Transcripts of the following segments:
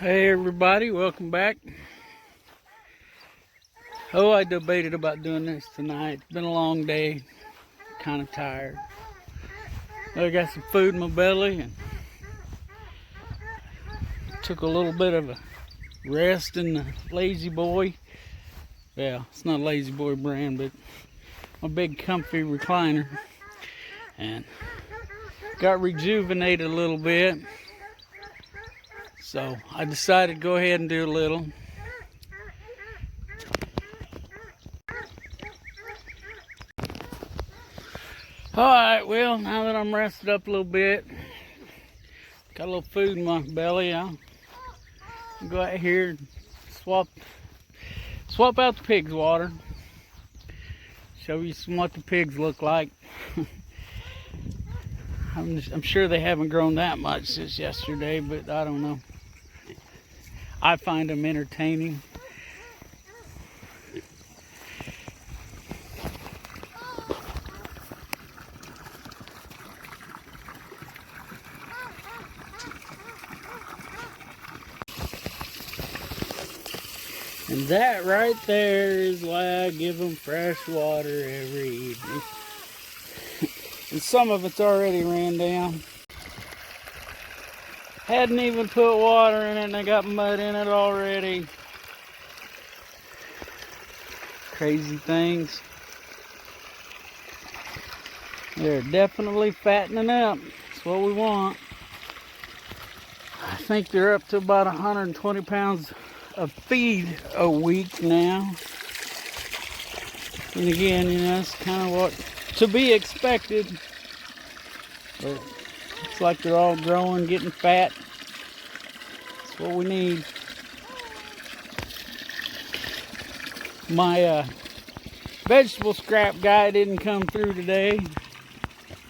Hey everybody, welcome back. Oh, I debated about doing this tonight. It's been a long day, kind of tired. I got some food in my belly and took a little bit of a rest in the Lazy Boy. Yeah, it's not a Lazy Boy brand, but a big comfy recliner. And got rejuvenated a little bit. So I decided to go ahead and do a little. Alright, well, now that I'm rested up a little bit, got a little food in my belly, I'll go out here and swap out the pig's water. Show you what the pigs look like. I'm sure they haven't grown that much since yesterday, but I don't know. I find them entertaining. And that right there is why I give them fresh water every evening. And some of it's already ran down. Hadn't even put water in it and I got mud in it already. Crazy things. They're definitely fattening up. That's what we want. I think they're up to about 120 pounds of feed a week now. And again, you know, that's kind of what to be expected. But it's like they're all growing, getting fat. That's what we need. My vegetable scrap guy didn't come through today.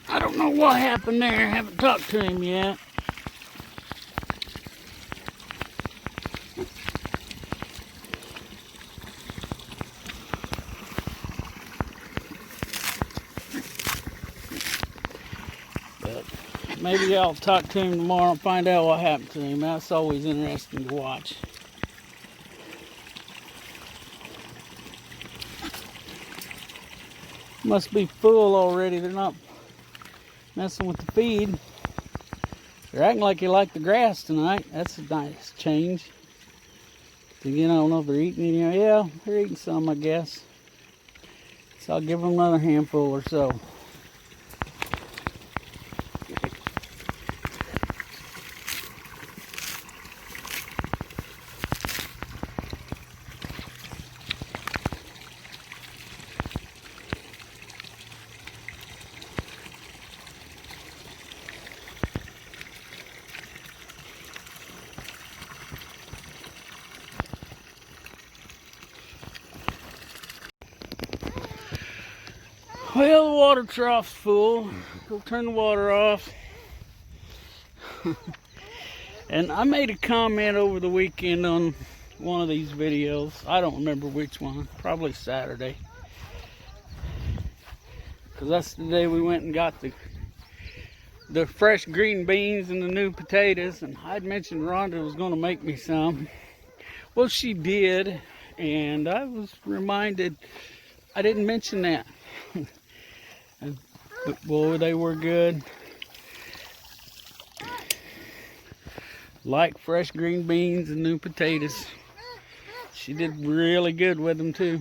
I don't know what happened there. I haven't talked to him yet. But maybe I'll talk to him tomorrow and find out what happened to him. That's always interesting to watch. Must be full already. They're not messing with the feed. They're acting like you like the grass tonight. That's a nice change. Again, I don't know if they're eating any. Yeah, they're eating some, I guess. So I'll give them another handful or so. Well, the water trough's full. Go turn the water off. And I made a comment over the weekend on one of these videos. I don't remember which one. Probably Saturday. Because that's the day we went and got the fresh green beans and the new potatoes. And I'd mentioned Rhonda was going to make me some. Well, she did. And I was reminded I didn't mention that. But boy, they were good. Like fresh green beans and new potatoes. She did really good with them too.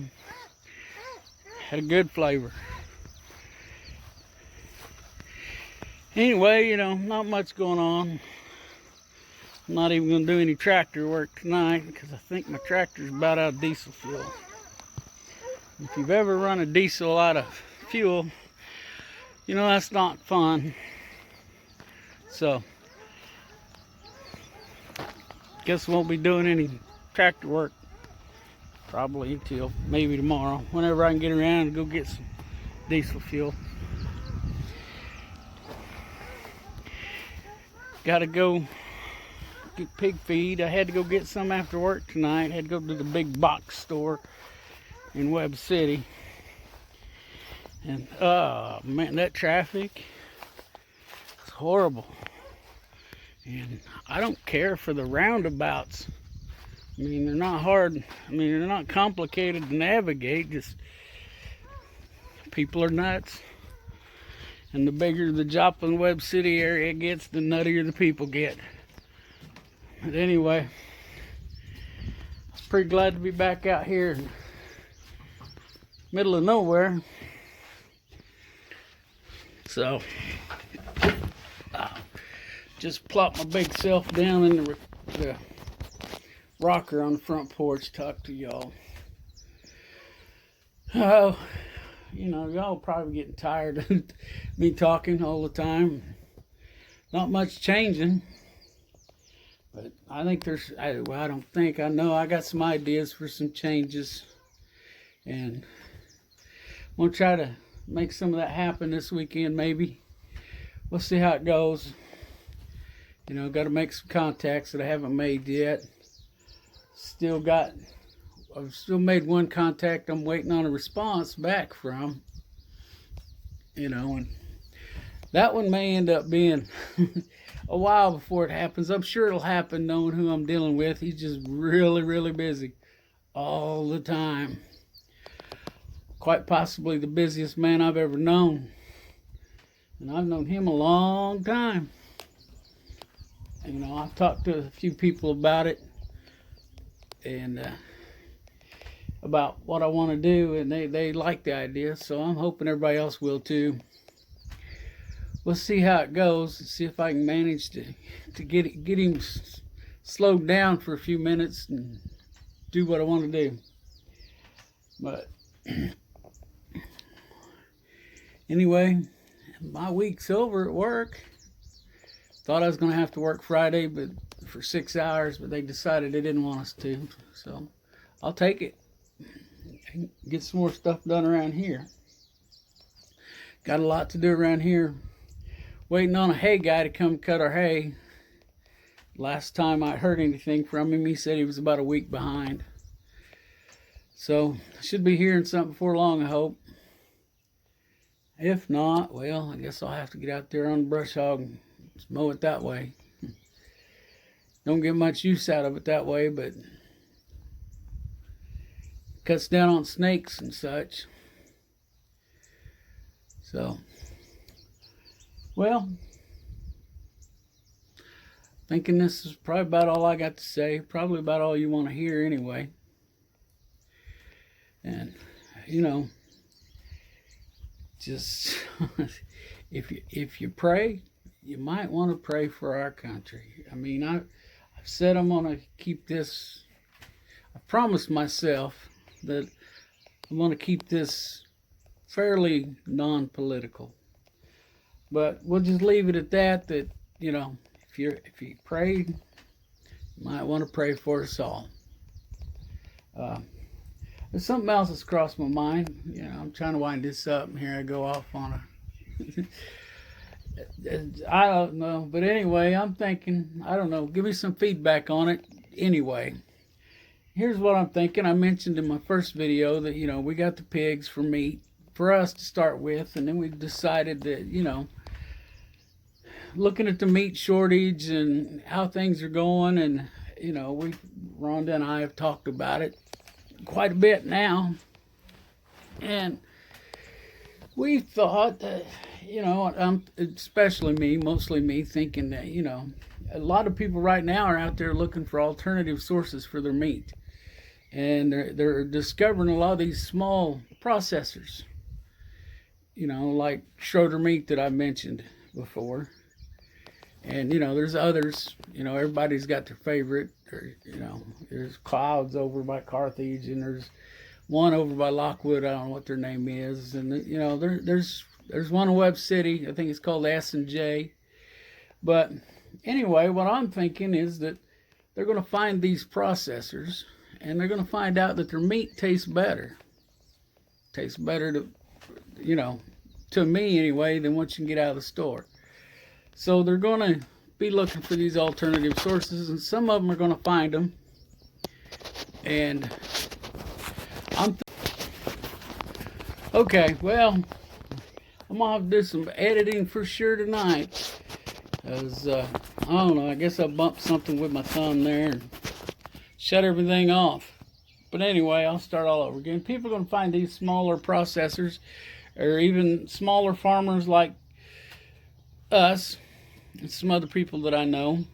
Had a good flavor. Anyway, you know, not much going on. I'm not even going to do any tractor work tonight because I think my tractor's about out of diesel fuel. If you've ever run a diesel out of fuel, you know that's not fun. So, guess we won't be doing any tractor work probably until maybe tomorrow, whenever I can get around and go get some diesel fuel. Gotta go get pig feed. I had to go get some after work tonight. Had to go to the big box store in Webb City. And man, that traffic is horrible. And I don't care for the roundabouts. I mean, they're not hard. I mean, they're not complicated to navigate. Just people are nuts. And the bigger the Joplin Webb City area gets, the nuttier the people get. But anyway, I was pretty glad to be back out here in the middle of nowhere. So, just plop my big self down in the rocker on the front porch, talk to y'all. Oh, you know, y'all probably getting tired of me talking all the time. Not much changing, but I think I know I got some ideas for some changes, and I'm gonna try to make some of that happen this weekend. Maybe we'll see how it goes. You know, got to make some contacts that I haven't made yet. I've still made one contact I'm waiting on a response back from. You know, and that one may end up being a while before it happens. I'm sure it'll happen knowing who I'm dealing with. He's just really, really busy all the time. Quite possibly the busiest man I've ever known. And I've known him a long time. You know, I've talked to a few people about it, and about what I want to do, and they like the idea, so I'm hoping everybody else will too. We'll see how it goes, and see if I can manage to get him slowed down for a few minutes and do what I want to do. But anyway, my week's over at work. Thought I was going to have to work Friday for 6 hours, but they decided they didn't want us to. So I'll take it. Get some more stuff done around here. Got a lot to do around here. Waiting on a hay guy to come cut our hay. Last time I heard anything from him, he said he was about a week behind. So I should be hearing something before long, I hope. If not, well, I guess I'll have to get out there on the brush hog and mow it that way. Don't get much use out of it that way, but cuts down on snakes and such. So, well, thinking this is probably about all I got to say. Probably about all you want to hear anyway. And, you know, just if you pray, you might want to pray for our country. I mean, I've said I'm going to keep this. I promised myself that I'm going to keep this fairly non-political. But we'll just leave it at that. That, you know, if you prayed, you might want to pray for us all. There's something else that's crossed my mind. You know, I'm trying to wind this up, and here I go off on a. I don't know, but anyway, I'm thinking, I don't know, give me some feedback on it anyway. Here's what I'm thinking. I mentioned in my first video that, you know, we got the pigs for meat for us to start with, and then we decided that, you know, looking at the meat shortage and how things are going, and, you know, Rhonda and I have talked about it quite a bit now, and we thought that, you know, especially me, mostly me, thinking that, you know, a lot of people right now are out there looking for alternative sources for their meat. And they're discovering a lot of these small processors, you know, like Schroeder Meat that I mentioned before. And, you know, there's others, you know, everybody's got their favorite. You know, there's Clouds over by Carthage, and there's one over by Lockwood. I don't know what their name is. And, you know, there's one in Webb City. I think it's called S&J. But anyway, what I'm thinking is that they're going to find these processors, and they're going to find out that their meat tastes better. Tastes better to, you know, to me anyway, than what you can get out of the store. So they're going to be looking for these alternative sources, and some of them are going to find them. And okay, well, I'm going to have to do some editing for sure tonight. As I don't know, I guess I bumped something with my thumb there and shut everything off. But anyway, I'll start all over again. People are going to find these smaller processors, or even smaller farmers like us and some other people that I know,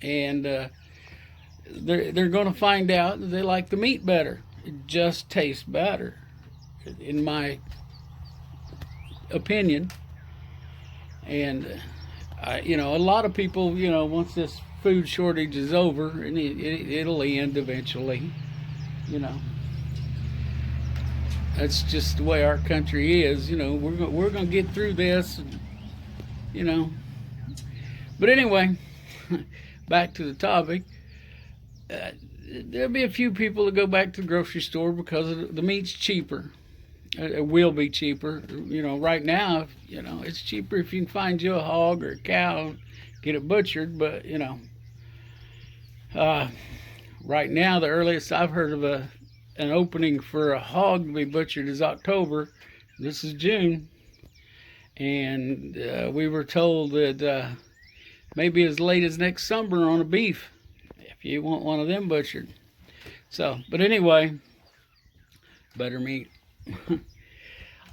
and they're going to find out that they like the meat better. It just tastes better, in my opinion. And you know, a lot of people, you know, once this food shortage is over, and it'll end eventually, you know. That's just the way our country is. You know, we're gonna get through this, and, you know. But anyway, back to the topic. There'll be a few people that go back to the grocery store because the meat's cheaper. It will be cheaper. You know, right now, you know, it's cheaper if you can find you a hog or a cow, get it butchered. But, you know, right now, the earliest I've heard of an opening for a hog to be butchered is October. This is June. And we were told that maybe as late as next summer on a beef, if you want one of them butchered. So, but anyway, better meat.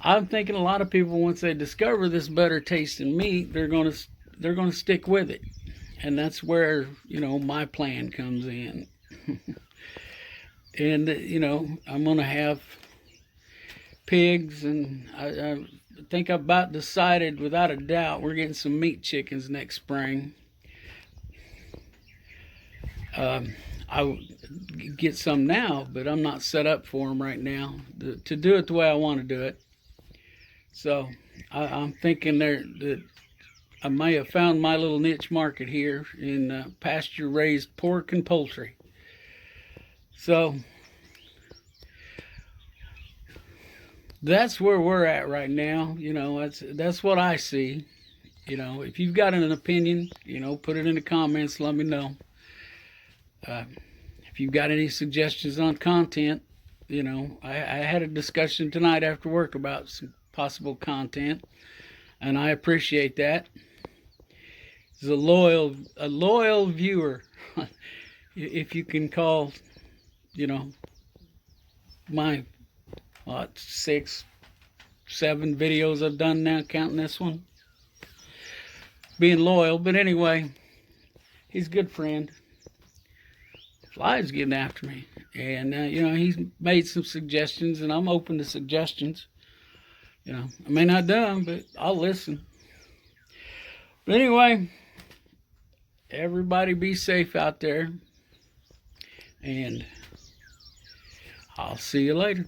I'm thinking a lot of people, once they discover this better tasting meat, they're gonna stick with it, and that's where, you know, my plan comes in. And you know, I'm gonna have pigs, and I think I've about decided, without a doubt, we're getting some meat chickens next spring. I would get some now, but I'm not set up for them right now to do it the way I want to do it. So I'm thinking that I may have found my little niche market here in pasture-raised pork and poultry. So that's where we're at right now. You know, that's what I see. You know, if you've got an opinion, you know, put it in the comments. Let me know. If you've got any suggestions on content, you know, I had a discussion tonight after work about some possible content, and I appreciate that. He's a loyal viewer, if you can call, you know, my 6, 7 videos I've done now, counting this one, being loyal. But anyway, he's a good friend. Fly's getting after me, and you know, he's made some suggestions, and I'm open to suggestions. You know, I may not do them, but I'll listen. But anyway, everybody be safe out there, and I'll see you later.